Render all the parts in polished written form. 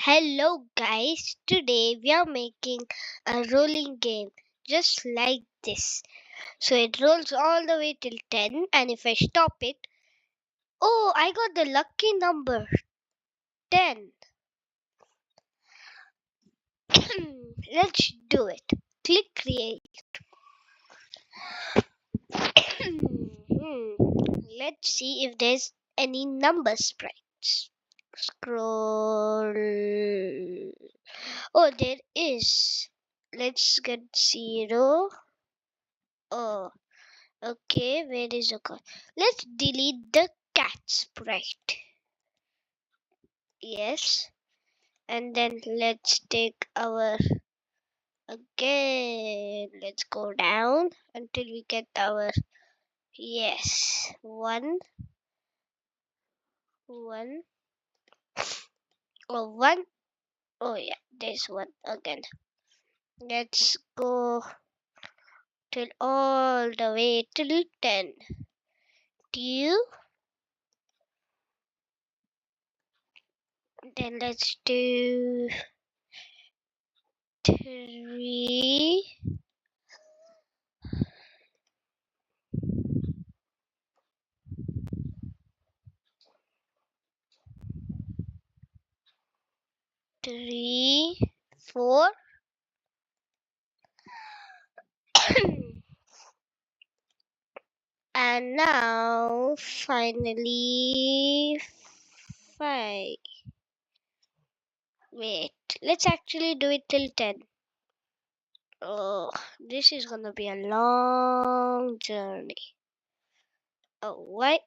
Hello guys, today we are making a rolling game just like this. So it rolls all the way till 10 and if I stop it, oh, I got the lucky number 10. Let's do it. Click create. Let's see if there's any number sprites. Scroll. Oh, there is. Let's get 0. Oh, okay, where is the cat? Let's delete the cat sprite. Yes. And then let's take our again. Let's go down until we get our yes. One. One. Oh, one. Oh yeah, there's one again. Let's go till all the way till 10. Two. Then let's do 3. 3, 4. And now finally 5. Wait, let's actually do it till 10. Oh, this is gonna be a long journey. Oh, why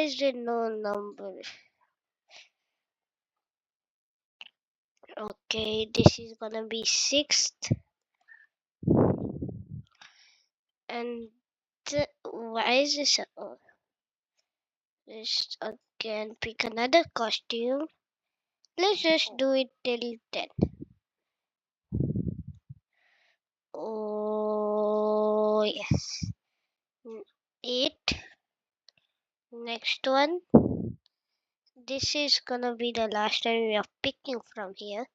is there no number? Okay, this is gonna be 6th. And why is this? Oh, just again pick another costume. Let's just do it till 10. Oh, yes. 8. Next one. This is gonna be the last time we are picking from here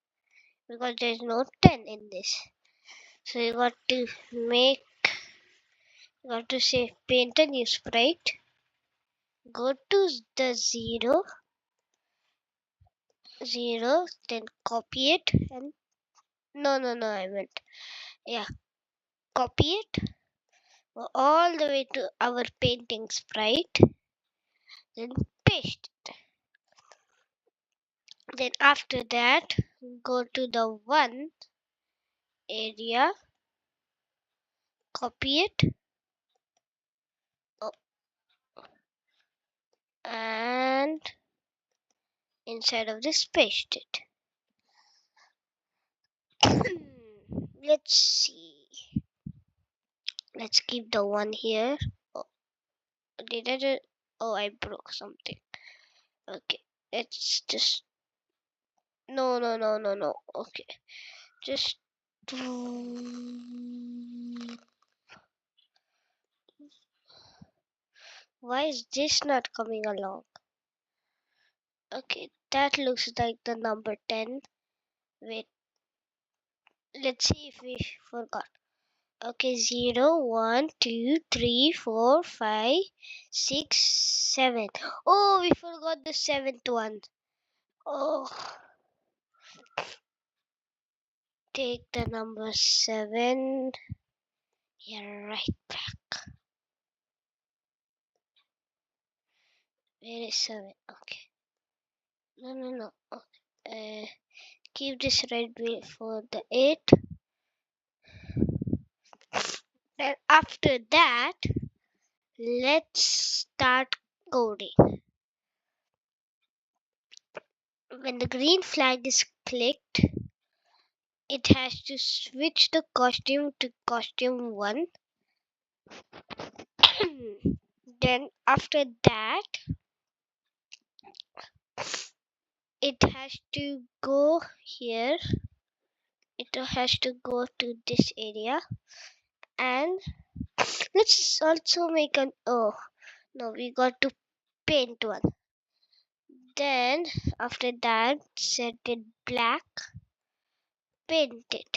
because there's no 10 in this. So you got to say paint a new sprite. Go to the 0, then copy it and no, I meant yeah, copy it all the way to our painting sprite, then paste it. Then after that, go to the 1 area, copy it, and inside of this paste it. Let's see. Let's keep the 1 here. Oh, did I do? Oh, I broke something. Okay, let's just no. Okay, just why is this not coming along? Okay, that looks like the number 10. Wait, let's see if we forgot. Okay, 0, 1, 2, 3, 4, 5, 6, 7. Oh, we forgot the 7th one. Oh, take the number 7 here right back. Where is 7? Okay. No. Okay. Keep this right for the 8. Then after that, let's start coding. When the green flag is clicked, it has to switch the costume to costume 1. Then after that, it has to go here. It has to go to this area. And let's also make an we got to paint one. Then after that, set it black, paint it.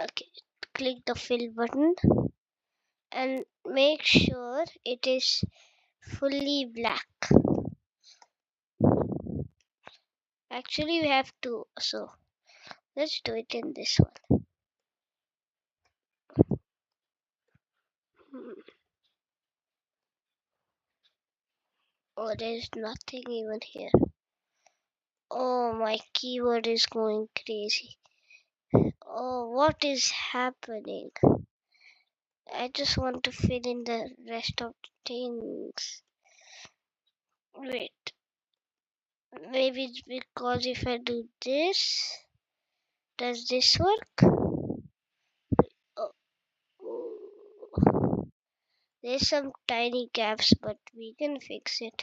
Okay, click the fill button and make sure it is fully black. Actually, we have two, so let's do it in this one. Oh, there's nothing even here. Oh, my keyboard is going crazy. Oh, what is happening? I just want to fill in the rest of the things. Wait, maybe it's because if I do this, does this work? Oh, there's some tiny gaps, but we can fix it.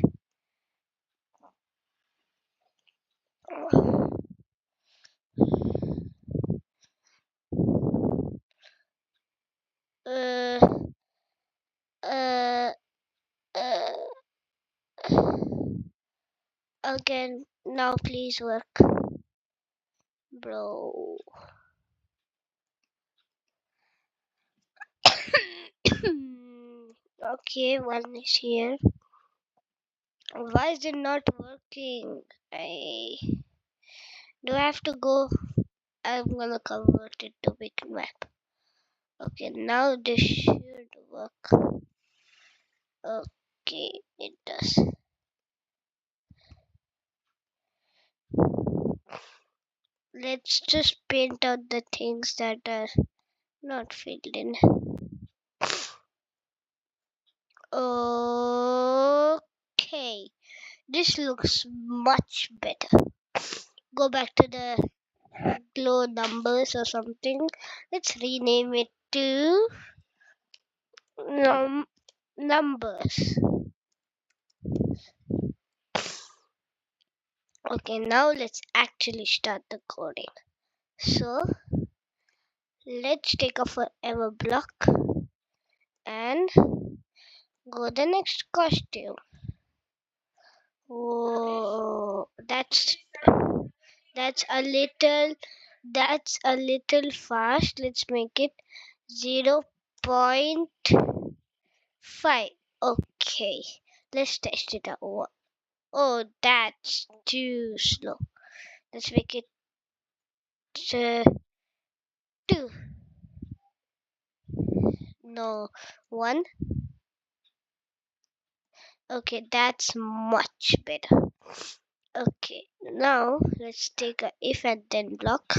Uh, uh, uh, again, now please work, bro. Okay, one is here. Why is it not working? Do I have to go? I'm gonna convert it to big map. Okay, now this should work. Okay, it does. Let's just paint out the things that are not filled in. Okay, this looks much better. Go back to the glow numbers or something. Let's rename it to numbers. Okay, now let's actually start the coding. So let's take a forever block and go the next costume. Whoa, that's a little fast. Let's make it 0.5. Okay, let's test it out. Oh, that's too slow. Let's make it 2. No, 1. Okay, that's much better. Okay, now let's take a if and then block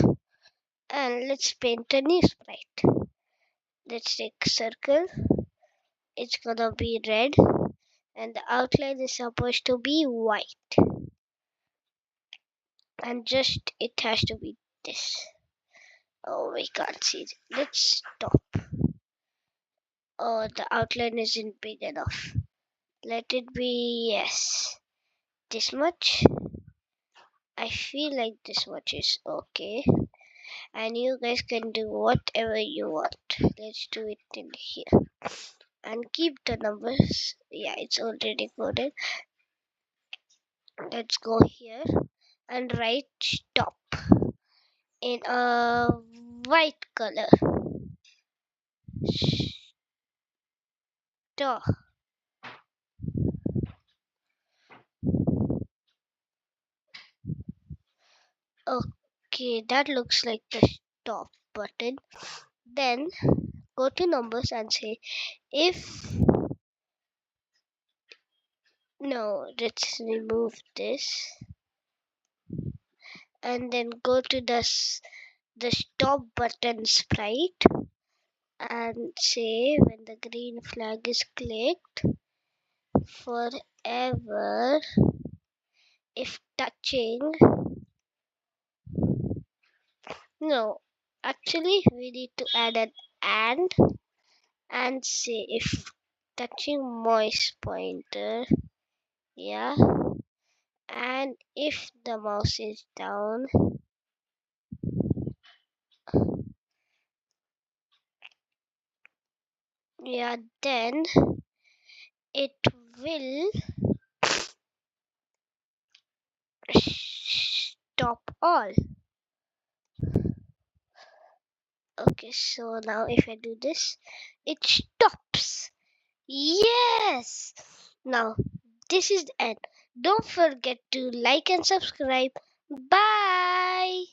and let's paint a new sprite. Let's take a circle. It's gonna be red and the outline is supposed to be white. And just it has to be this. Oh, we can't see it. Let's stop. Oh, the outline isn't big enough. Let it be, yes, this much. I feel like this much is okay. And you guys can do whatever you want. Let's do it in here. And keep the numbers. Yeah, it's already coded. Let's go here and write stop in a white color. Stop. Okay, that looks like the stop button. Then go to numbers and say if no, let's remove this and then go to the stop button sprite and say when the green flag is clicked forever if touching. No, actually we need to add an and say if touching mouse pointer, yeah, and if the mouse is down, Yeah, then it will stop all. Okay, so now if I do this, it stops. Yes! Now, this is the end. Don't forget to like and subscribe. Bye!